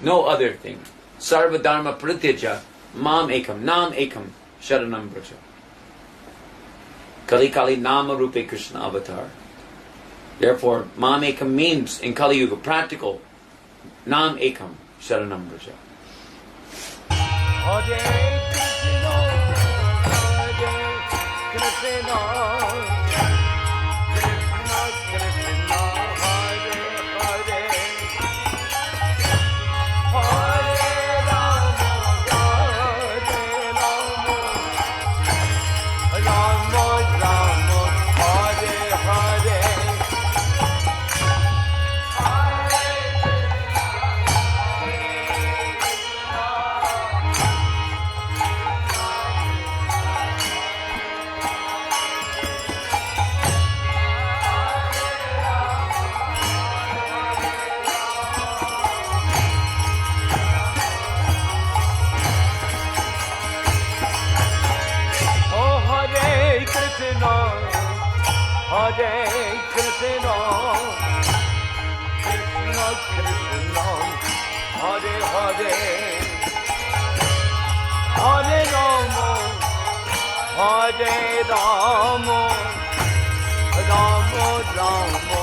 no other thing. Sarva dharma prityaja mam ekam, nam ekam, sharanam braja. Kali Kali nama rupe Krishna avatar. Therefore, mam ekam means in Kali Yuga practical. Nam ekam, sharanam braja. Hare Krishna, Hare Krishna, Krishna Krishna, Hare Hare, Hare Rama, Hare Rama, Rama Rama, Hare Hare. Hare Krishna, Krishna Krishna, Hare Hare, Hare Rama, Hare Rama, Rama Rama,